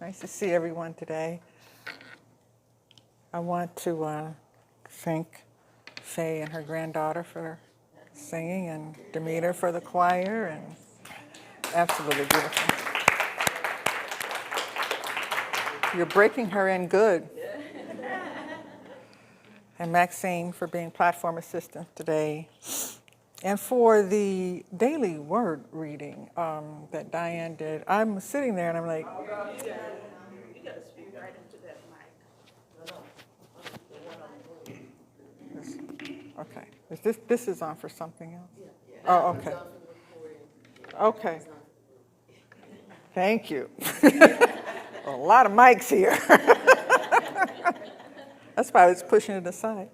Nice to see everyone today. I want to thank Faye and her granddaughter for singing, and Demeter for the choir, and absolutely beautiful. You're breaking her in good. And Maxine for being platform assistant today. And for the daily word reading that Diane did, I'm sitting there and I'm like, You gotta speak right into that mic. okay, this is on for something else? Oh, okay. Okay. Thank you. A lot of mics here. That's why I was pushing it aside.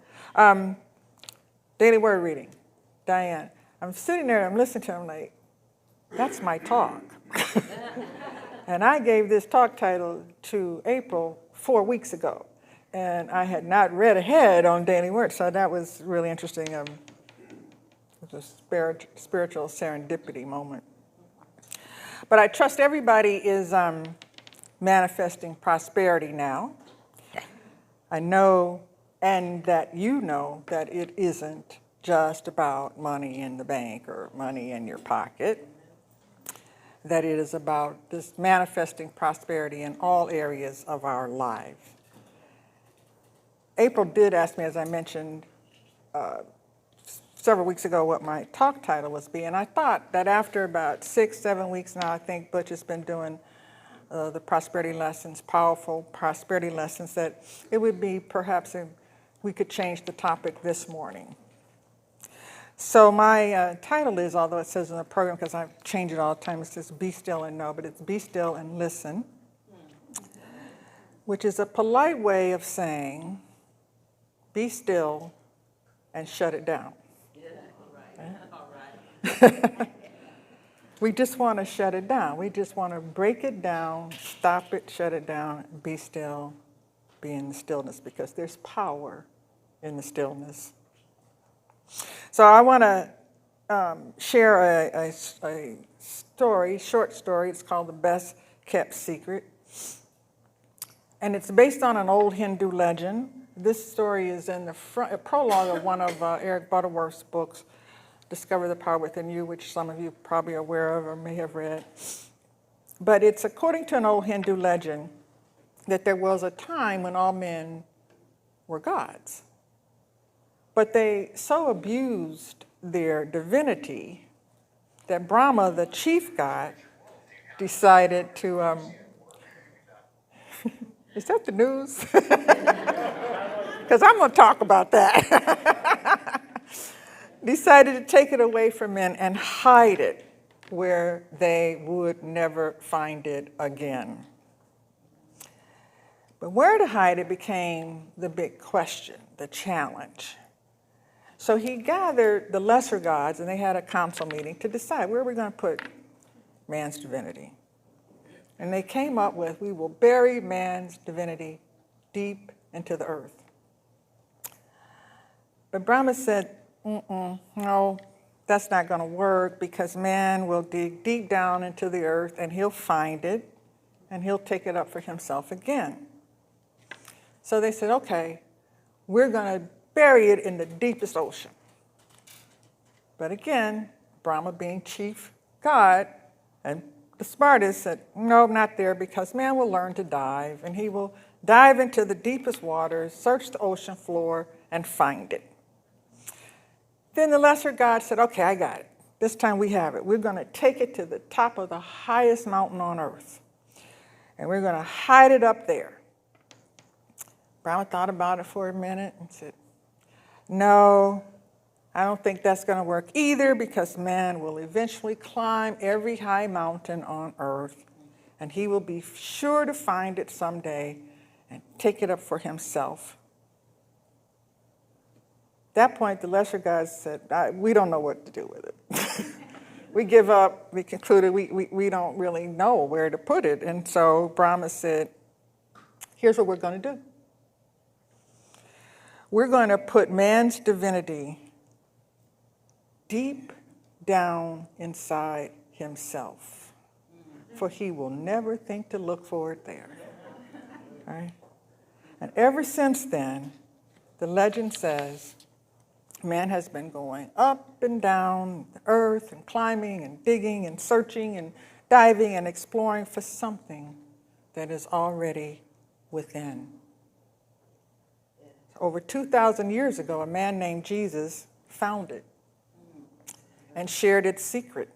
Daily word reading. Diane, I'm sitting there, I'm listening to her, I'm like, that's my talk. And I gave this talk title to April 4 weeks ago. And I had not read ahead on daily word, so that was really interesting. It was a spiritual serendipity moment. But I trust everybody is manifesting prosperity now. I know, and that you know, that it isn't just about money in the bank or money in your pocket, that it is about this manifesting prosperity in all areas of our lives. April did ask me, as I mentioned several weeks ago, what my talk title was be, and I thought that after about 6-7 weeks now, I think Butch has been doing the prosperity lessons, powerful prosperity lessons, that it would be perhaps we could change the topic this morning. So my title is, although it says in the program, because I change it all the time, it says be still and know, but it's be still and listen, which is a polite way of saying be still and shut it down. Yeah, all right. We just want to shut it down. We just want to break it down, stop it, shut it down, be still, be in the stillness, because there's power in the stillness. So I want to share a story, short story. It's called The Best Kept Secret. And it's based on an old Hindu legend. This story is in the prologue of one of Eric Butterworth's books, Discover the Power Within You, which some of you probably are aware of or may have read. But it's according to an old Hindu legend that there was a time when all men were gods. But they so abused their divinity that Brahma, the chief god, decided to, is that the news? Because I'm going to talk about that. Decided to take it away from men and hide it where they would never find it again. But where to hide it became the big question, the challenge. So he gathered the lesser gods, and they had a council meeting to decide where we're going to put man's divinity. And they came up with, we will bury man's divinity deep into the earth. But Brahma said, no, that's not going to work, because man will dig deep down into the earth and he'll find it and he'll take it up for himself again. So they said, okay, we're going to bury it in the deepest ocean. But again, Brahma being chief god and the smartest said, no, not there, because man will learn to dive, and he will dive into the deepest waters, search the ocean floor, and find it. Then the lesser god said, okay, I got it. This time we have it. We're going to take it to the top of the highest mountain on earth, and we're going to hide it up there. Brahma thought about it for a minute and said, no, I don't think that's going to work either, because man will eventually climb every high mountain on earth, and he will be sure to find it someday and take it up for himself. At that point, the lesser gods said, we don't know what to do with it. We give up. We concluded we don't really know where to put it. And so Brahma said, here's what we're going to do. We're going to put man's divinity deep down inside himself, for he will never think to look for it there. Right? And ever since then, the legend says, man has been going up and down the earth and climbing and digging and searching and diving and exploring for something that is already within. Over 2,000 years ago, a man named Jesus found it and shared its secret.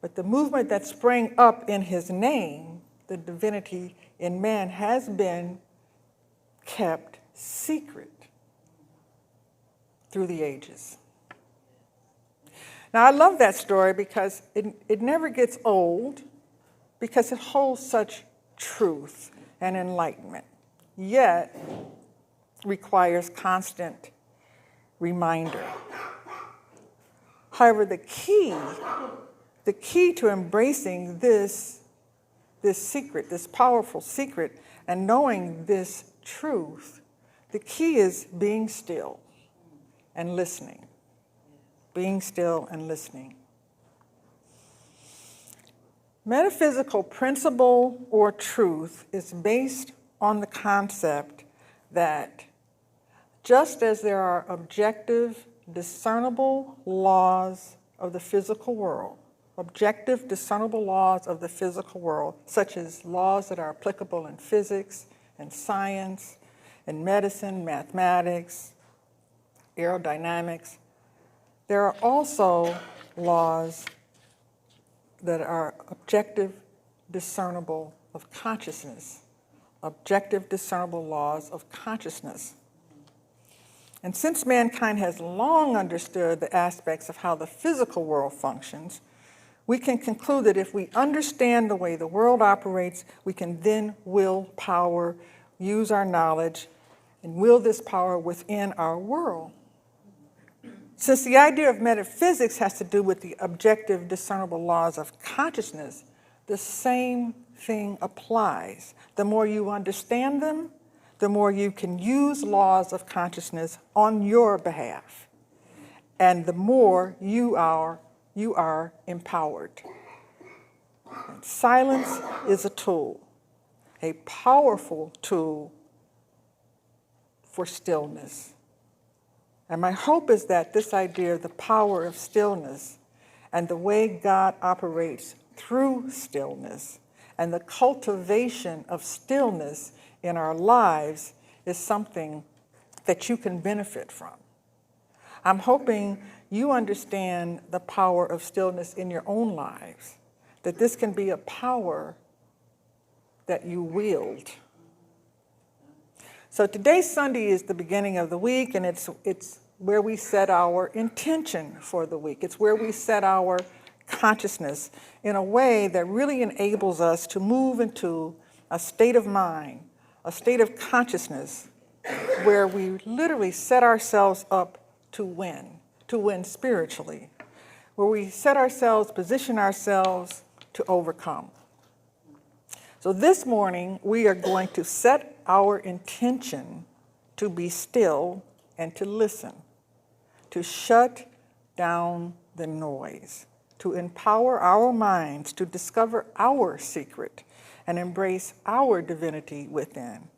But the movement that sprang up in his name, the divinity in man, has been kept secret through the ages. Now, I love that story because it never gets old, because it holds such truth and enlightenment, yet requires constant reminder. However, the key to embracing this secret, this powerful secret, and knowing this truth, the key is being still and listening. Being still and listening. Metaphysical principle or truth is based on the concept that just as there are objective, discernible laws of the physical world, objective, discernible laws of the physical world, such as laws that are applicable in physics and science, in medicine, mathematics, aerodynamics, there are also laws that are objective, discernible of consciousness, objective, discernible laws of consciousness. And since mankind has long understood the aspects of how the physical world functions, we can conclude that if we understand the way the world operates, we can then will power, use our knowledge, and will this power within our world. Since the idea of metaphysics has to do with the objective, discernible laws of consciousness, the same thing applies. The more you understand them, the more you can use laws of consciousness on your behalf, and the more you are empowered. And silence is a tool, a powerful tool for stillness. And my hope is that this idea of the power of stillness and the way God operates through stillness and the cultivation of stillness in our lives is something that you can benefit from. I'm hoping you understand the power of stillness in your own lives, that this can be a power that you wield. So today's Sunday is the beginning of the week, and it's where we set our intention for the week. It's where we set our consciousness in a way that really enables us to move into a state of mind, a state of consciousness, where we literally set ourselves up to win spiritually, where we set ourselves, position ourselves to overcome. So this morning, we are going to set our intention to be still and to listen, to shut down the noise, to empower our minds to discover our secret and embrace our divinity within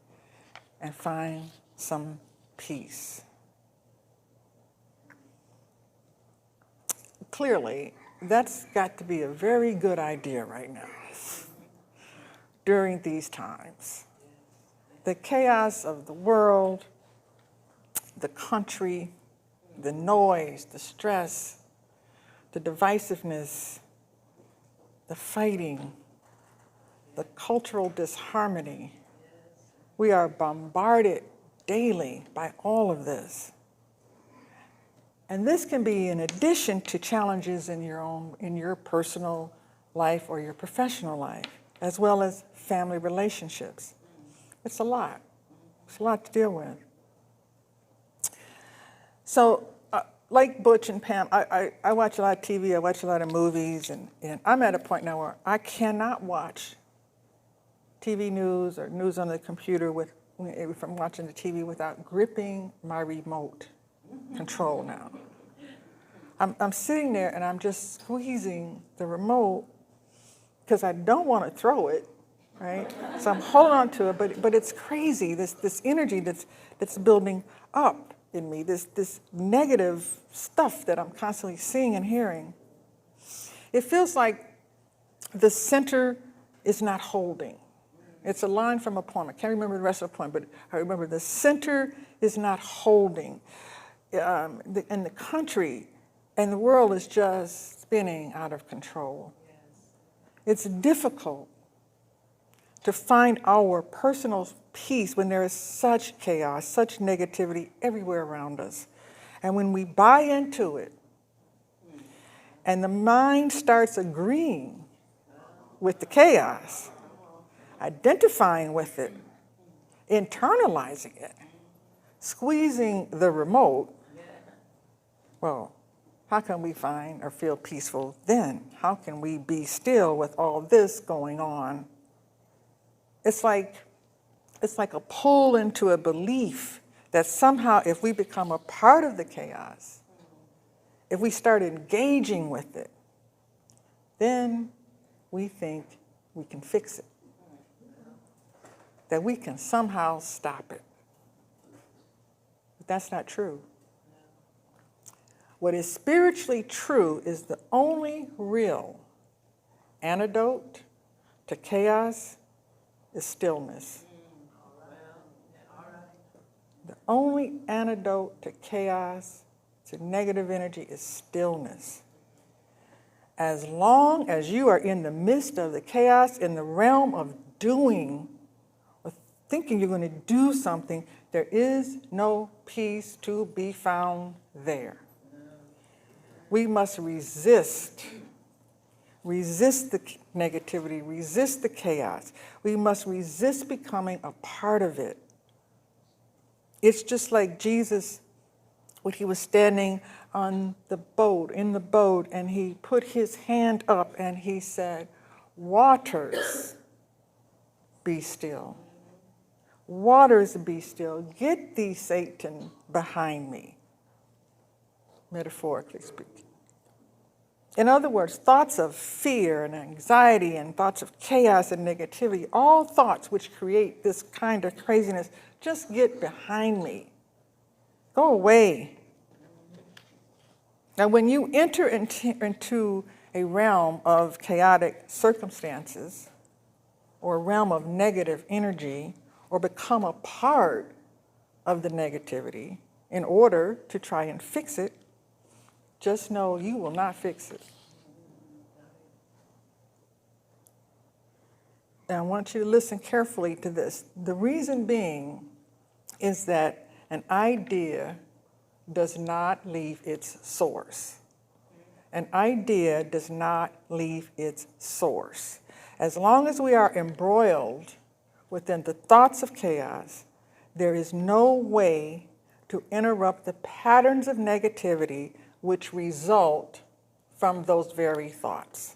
and find some peace. Clearly, that's got to be a very good idea right now during these times. The chaos of the world, the country, the noise, the stress, the divisiveness, the fighting, the cultural disharmony. We are bombarded daily by all of this. And this can be in addition to challenges in your personal life or your professional life, as well as family relationships. It's a lot. It's a lot to deal with. So, like Butch and Pam, I watch a lot of TV, I watch a lot of movies, and I'm at a point now where I cannot watch TV news or news on the computer if I'm watching the TV without gripping my remote control now. I'm sitting there and I'm just squeezing the remote because I don't want to throw it, right? So I'm holding on to it, but it's crazy, this energy that's building up in me, this negative stuff that I'm constantly seeing and hearing. It feels like the center is not holding. It's a line from a poem. I can't remember the rest of the poem, but I remember the center is not holding. And the country and the world is just spinning out of control. It's difficult to find our personal peace when there is such chaos, such negativity everywhere around us. And when we buy into it, and the mind starts agreeing with the chaos, identifying with it, internalizing it, squeezing the remote, well, how can we find or feel peaceful then? How can we be still with all this going on? It's like a pull into a belief that somehow if we become a part of the chaos, if we start engaging with it, then we think we can fix it, that we can somehow stop it. But that's not true. What is spiritually true is the only real antidote to chaos is stillness. The only antidote to chaos, to negative energy, is stillness. As long as you are in the midst of the chaos, in the realm of doing, or thinking you're going to do something, there is no peace to be found there. We must resist the negativity, resist the chaos. We must resist becoming a part of it. It's just like Jesus, when he was standing on the boat, in the boat, and he put his hand up and he said, "Waters, be still. Waters, be still. Get thee, Satan, behind me." Metaphorically speaking. In other words, thoughts of fear and anxiety and thoughts of chaos and negativity, all thoughts which create this kind of craziness, just get behind me. Go away. Now, when you enter into a realm of chaotic circumstances or a realm of negative energy or become a part of the negativity in order to try and fix it, just know you will not fix it. And I want you to listen carefully to this. The reason being is that an idea does not leave its source. An idea does not leave its source. As long as we are embroiled within the thoughts of chaos, there is no way to interrupt the patterns of negativity which result from those very thoughts.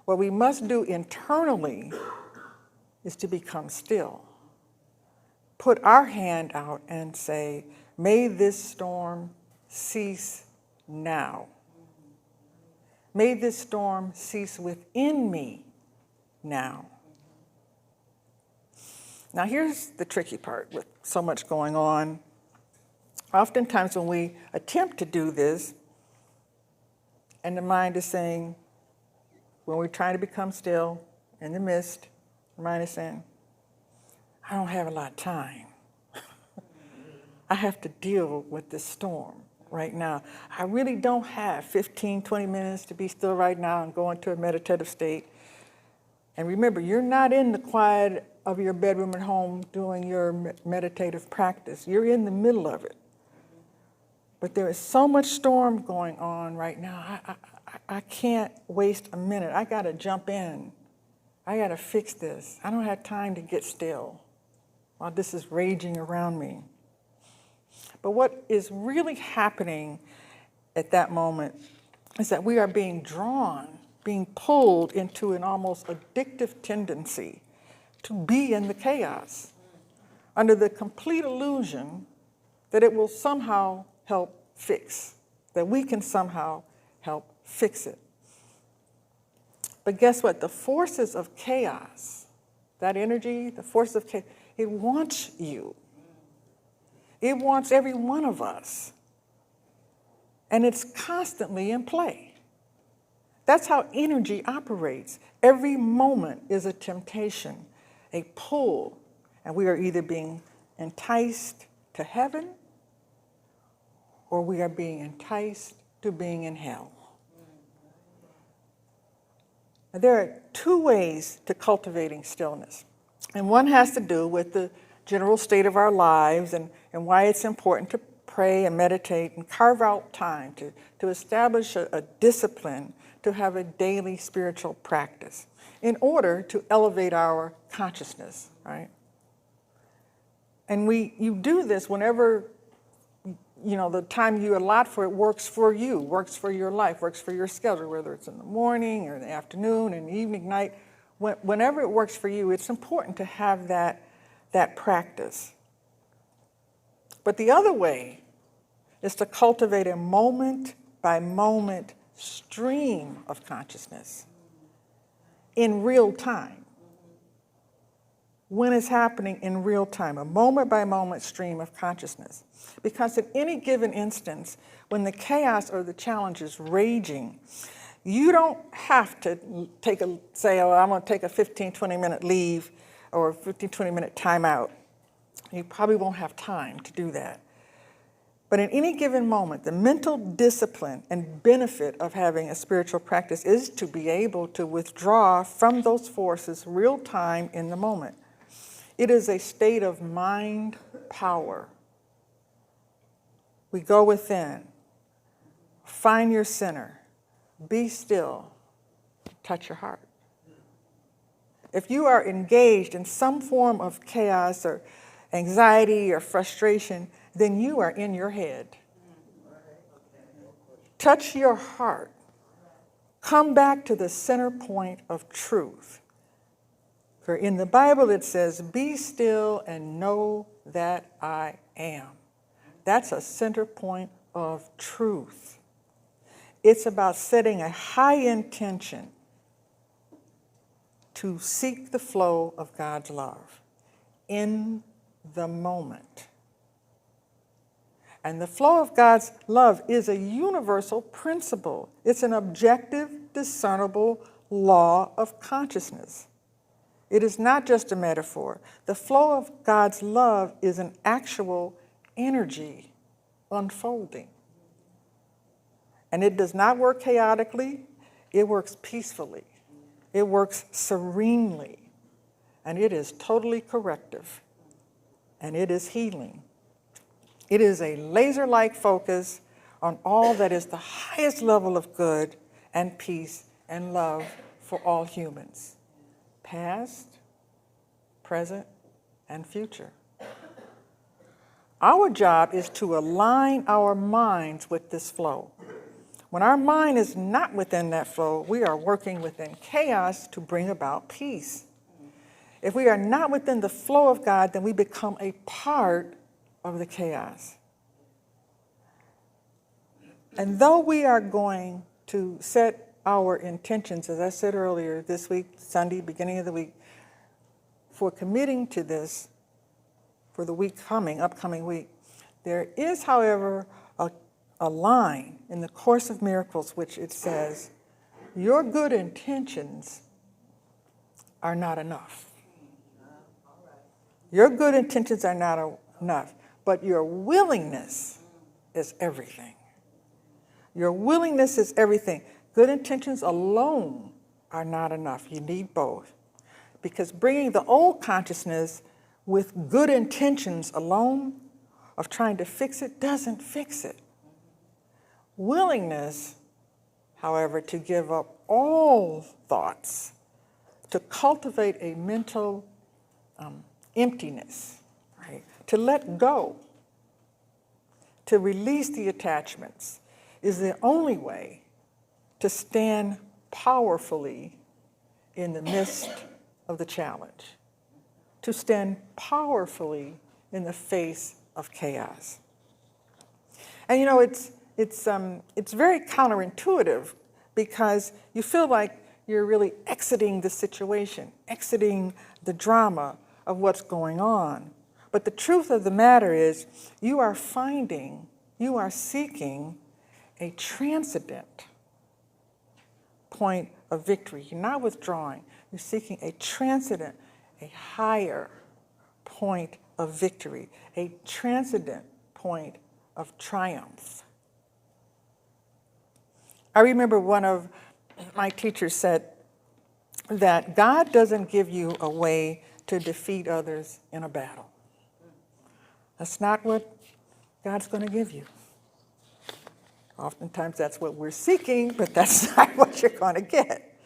What we must do internally is to become still. Put our hand out and say, "May this storm cease now. May this storm cease within me now." Now here's the tricky part with so much going on. Oftentimes when we attempt to do this, and the mind is saying, when we're trying to become still in the midst, the mind is saying, "I don't have a lot of time. I have to deal with this storm right now. I really don't have 15, 20 minutes to be still right now and go into a meditative state." And remember, you're not in the quiet of your bedroom at home doing your meditative practice. You're in the middle of it. But there is so much storm going on right now. I can't waste a minute. I got to jump in. I got to fix this. I don't have time to get still while this is raging around me. But what is really happening at that moment is that we are being drawn, being pulled into an almost addictive tendency to be in the chaos under the complete illusion that it will somehow help fix, that we can somehow help fix it. But guess what? The forces of chaos that energy, the force of chaos, it wants you. It wants every one of us. And it's constantly in play. That's how energy operates. Every moment is a temptation, a pull, and we are either being enticed to heaven or we are being enticed to being in hell. There are two ways to cultivating stillness. And one has to do with the general state of our lives and why it's important to pray and meditate and carve out time to establish a discipline to have a daily spiritual practice in order to elevate our consciousness, right? And you do this whenever, the time you allot for it works for you, works for your life, works for your schedule, whether it's in the morning or in the afternoon, in the evening, night. Whenever it works for you, it's important to have that practice. But the other way is to cultivate a moment-by-moment stream of consciousness in real time. When it's happening in real time, a moment-by-moment stream of consciousness. Because at any given instance, when the chaos or the challenge is raging, you don't have to say, I'm going to take a 15, 20-minute leave or a 15, 20-minute timeout. You probably won't have time to do that. But in any given moment, the mental discipline and benefit of having a spiritual practice is to be able to withdraw from those forces real time in the moment. It is a state of mind power. We go within, find your center, be still, touch your heart. If you are engaged in some form of chaos or anxiety or frustration, then you are in your head. Touch your heart. Come back to the center point of truth. For in the Bible it says, be still and know that I am. That's a center point of truth. It's about setting a high intention to seek the flow of God's love in the moment. And the flow of God's love is a universal principle. It's an objective, discernible law of consciousness. It is not just a metaphor. The flow of God's love is an actual energy unfolding. And it does not work chaotically. It works peacefully. It works serenely. And it is totally corrective. And it is healing. It is a laser-like focus on all that is the highest level of good and peace and love for all humans, past, present, and future. Our job is to align our minds with this flow. When our mind is not within that flow, we are working within chaos to bring about peace. If we are not within the flow of God, then we become a part of the chaos. And though we are going to set our intentions, as I said earlier, this week, Sunday, beginning of the week, for committing to this for the week upcoming week, there is, however, a line in the Course of Miracles which it says, your good intentions are not enough. Your good intentions are not enough, but your willingness is everything. Your willingness is everything. Good intentions alone are not enough. You need both. Because bringing the old consciousness with good intentions alone of trying to fix it doesn't fix it. Willingness, however, to give up all thoughts, to cultivate a mental emptiness, right? To let go, to release the attachments, is the only way to stand powerfully in the midst of the challenge, to stand powerfully in the face of chaos. And it's very counterintuitive because you feel like you're really exiting the situation, exiting the drama of what's going on. But the truth of the matter is, you are seeking a transcendent point of victory. You're not withdrawing. You're seeking a transcendent, a higher point of victory, a transcendent point of triumph. I remember one of my teachers said that God doesn't give you a way to defeat others in a battle. That's not what God's going to give you. Oftentimes that's what we're seeking, but that's not what you're going to get.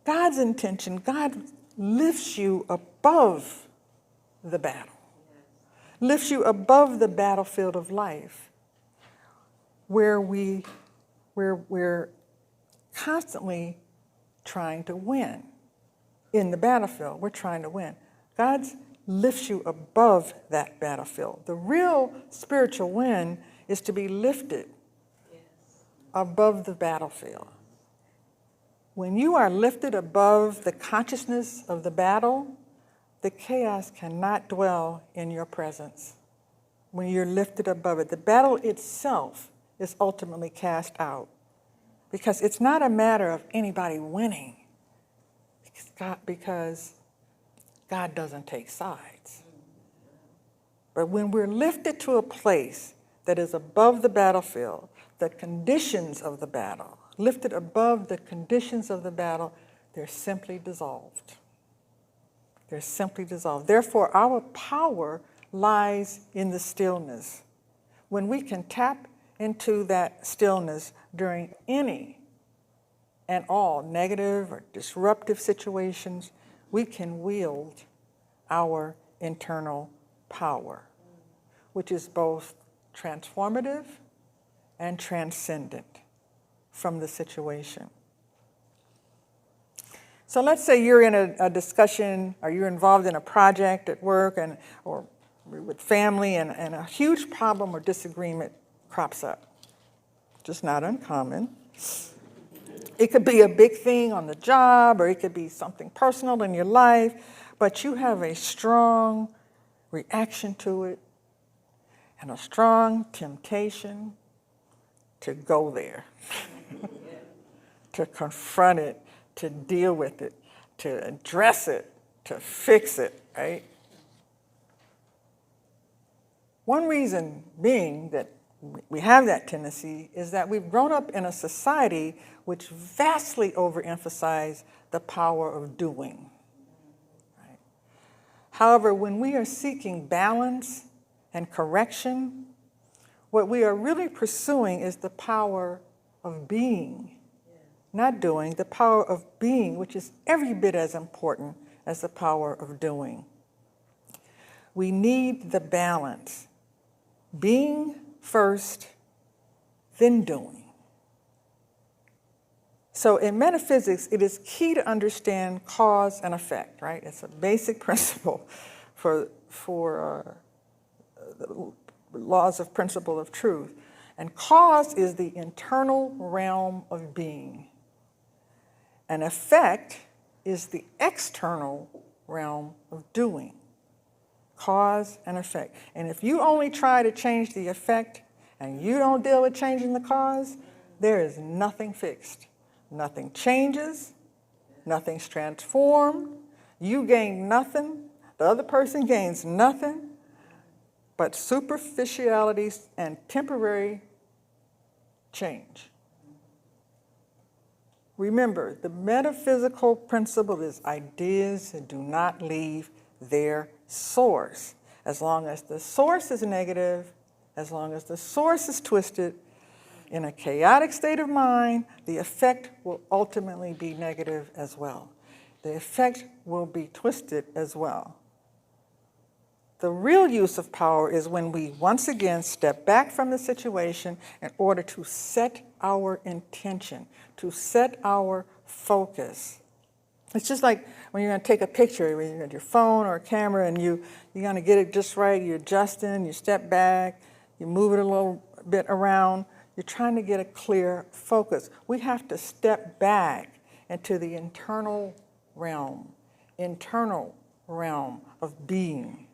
God's intention, God lifts you above the battle, lifts you above the battlefield of life, where we're constantly trying to win. In the battlefield, we're trying to win. God lifts you above that battlefield. The real spiritual win is to be lifted above the battlefield. When you are lifted above the consciousness of the battle, the chaos cannot dwell in your presence. When you're lifted above it, the battle itself is ultimately cast out. Because it's not a matter of anybody winning, because God doesn't take sides. But when we're lifted to a place that is above the battlefield, the conditions of the battle, lifted above the conditions of the battle, they're simply dissolved. They're simply dissolved. Therefore, our power lies in the stillness. When we can tap into that stillness during any and all negative or disruptive situations, we can wield our internal power, which is both transformative and transcendent from the situation. So let's say you're in a discussion, or you're involved in a project at work or with family, and a huge problem or disagreement crops up. Just not uncommon. It could be a big thing on the job, or it could be something personal in your life, but you have a strong reaction to it and a strong temptation to go there, to confront it, to deal with it, to address it, to fix it, right? One reason being that we have that tendency is that we've grown up in a society which vastly overemphasizes the power of doing. Right? However, when we are seeking balance and correction, what we are really pursuing is the power of being, not doing, the power of being, which is every bit as important as the power of doing. We need the balance. Being first, then doing. So in metaphysics, it is key to understand cause and effect, right? It's a basic principle for the laws of principle of truth. And cause is the internal realm of being. And effect is the external realm of doing. Cause and effect. And if you only try to change the effect and you don't deal with changing the cause, there is nothing fixed. Nothing changes, nothing's transformed, you gain nothing, the other person gains nothing but superficialities and temporary change. Remember, the metaphysical principle is ideas that do not leave their source. As long as the source is negative, as long as the source is twisted, in a chaotic state of mind, the effect will ultimately be negative as well. The effect will be twisted as well. The real use of power is when we once again step back from the situation in order to set our intention, to set our focus. It's just like when you're going to take a picture with your phone or a camera, and you're going to get it just right, you're adjusting, you step back, you move it a little bit around, You're trying to get a clear focus. We have to step back into the internal realm of being.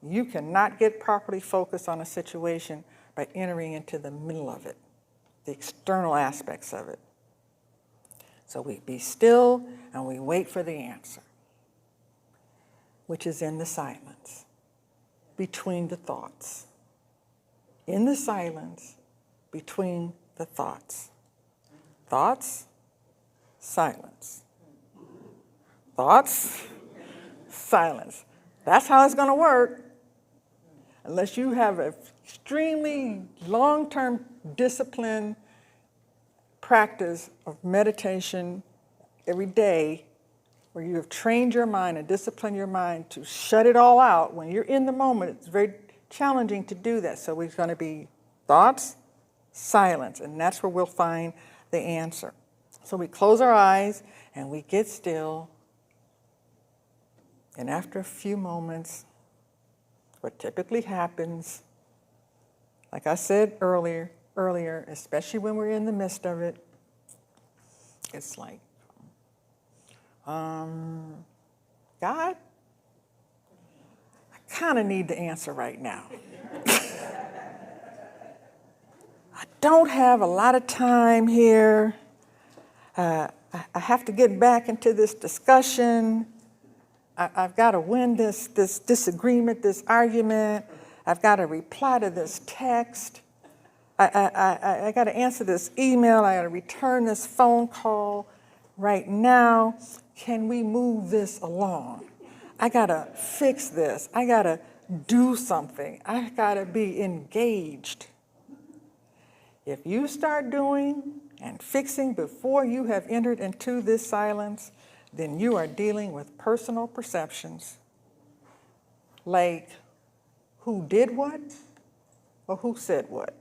You cannot get properly focused on a situation by entering into the middle of it, the external aspects of it. So we be still and we wait for the answer, which is in the silence, between the thoughts. In the silence, between the thoughts. Thoughts, silence. Thoughts, silence. That's how it's going to work. Unless you have an extremely long-term discipline practice of meditation every day, where you have trained your mind and disciplined your mind to shut it all out. When you're in the moment, it's very challenging to do that. So it's going to be thoughts, silence, and that's where we'll find the answer. So we close our eyes and we get still. And after a few moments, what typically happens, like I said earlier, especially when we're in the midst of it, it's like, God, I kind of need the answer right now. I don't have a lot of time here. I have to get back into this discussion. I've got to win this disagreement, this argument. I've got to reply to this text. I got to answer this email. I got to return this phone call right now. Can we move this along? I got to fix this. I got to do something. I got to be engaged. If you start doing and fixing before you have entered into this silence, then you are dealing with personal perceptions, like who did what or who said what,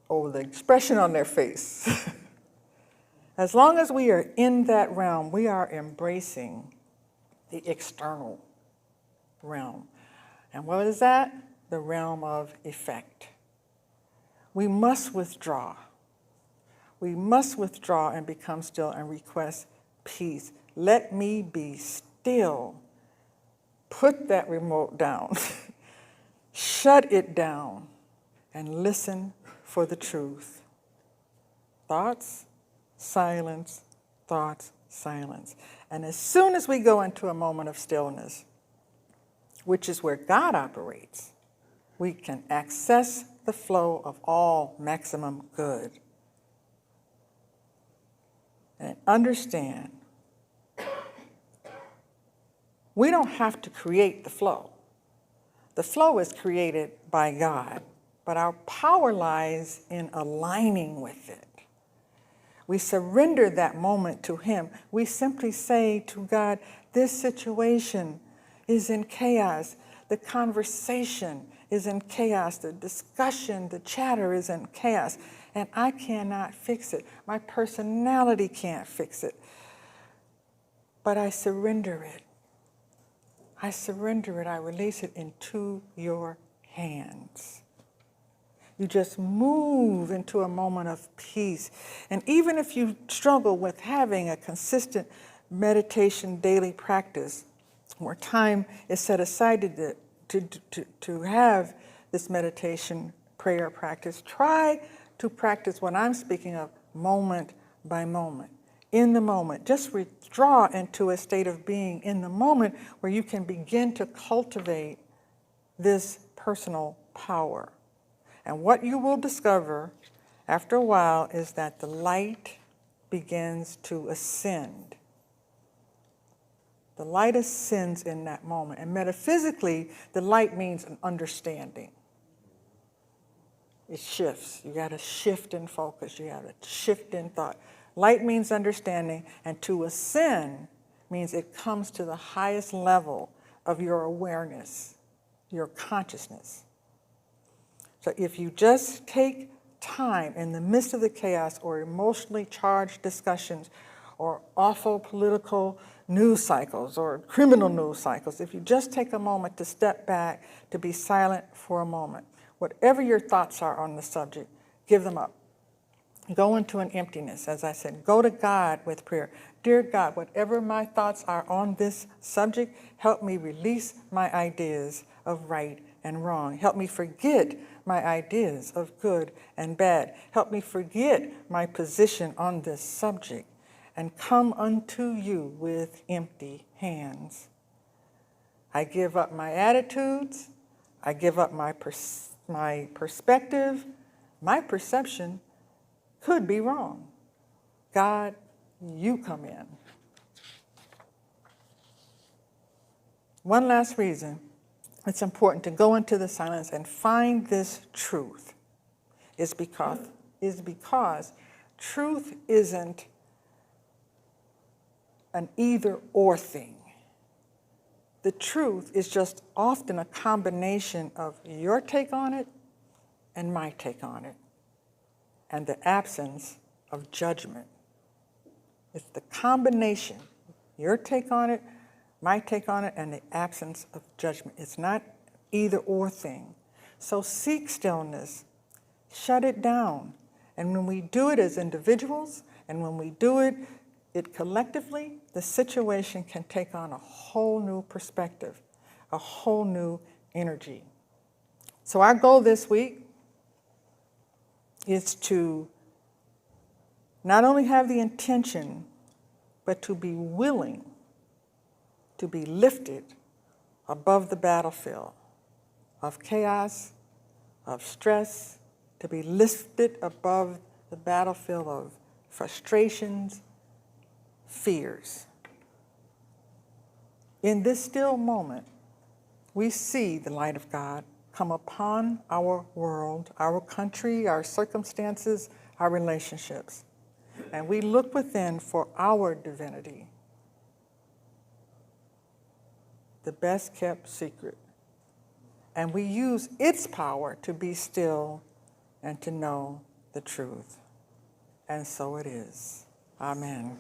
or the expression on their face. As long as we are in that realm, we are embracing the external realm. And what is that? The realm of effect. We must withdraw. We must withdraw and become still and request peace. Let me be still. Put that remote down. Shut it down and listen for the truth. Thoughts, silence, thoughts, silence. And as soon as we go into a moment of stillness, which is where God operates, we can access the flow of all maximum good. And understand, we don't have to create the flow. The flow is created by God, but our power lies in aligning with it. We surrender that moment to Him. We simply say to God, this situation is in chaos. The conversation is in chaos. The discussion, the chatter is in chaos. And I cannot fix it. My personality can't fix it. But I surrender it. I surrender it. I release it into your hands. You just move into a moment of peace. And even if you struggle with having a consistent meditation daily practice, where time is set aside to have this meditation prayer practice, try to practice what I'm speaking of moment by moment. In the moment, just withdraw into a state of being in the moment where you can begin to cultivate this personal power. And what you will discover after a while is that the light begins to ascend. The light ascends in that moment. And metaphysically, the light means an understanding. It shifts. You got to shift in focus. You got to shift in thought. Light means understanding, and to ascend means it comes to the highest level of your awareness, your consciousness. So if you just take time in the midst of the chaos or emotionally charged discussions or awful political news cycles or criminal news cycles, if you just take a moment to step back, to be silent for a moment, Whatever your thoughts are on the subject, give them up. Go into an emptiness, as I said. Go to God with prayer. Dear God, whatever my thoughts are on this subject, help me release my ideas of right and wrong. Help me forget my ideas of good and bad. Help me forget my position on this subject and come unto you with empty hands. I give up my attitudes. I give up my perspective. My perception could be wrong. God, you come in. One last reason it's important to go into the silence and find this truth is because truth isn't an either or thing. The truth is just often a combination of your take on it and my take on it, and the absence of judgment. It's the combination, your take on it, my take on it, and the absence of judgment. It's not either or thing. So seek stillness, shut it down. And when we do it as individuals, and when we do it collectively, the situation can take on a whole new perspective, a whole new energy. So our goal this week is to not only have the intention, but to be willing to be lifted above the battlefield of chaos, of stress, to be lifted above the battlefield of frustrations, fears. In this still moment, we see the light of God come upon our world, our country, our circumstances, our relationships. And we look within for our divinity, the best kept secret. And we use its power to be still and to know the truth. And so it is. Amen.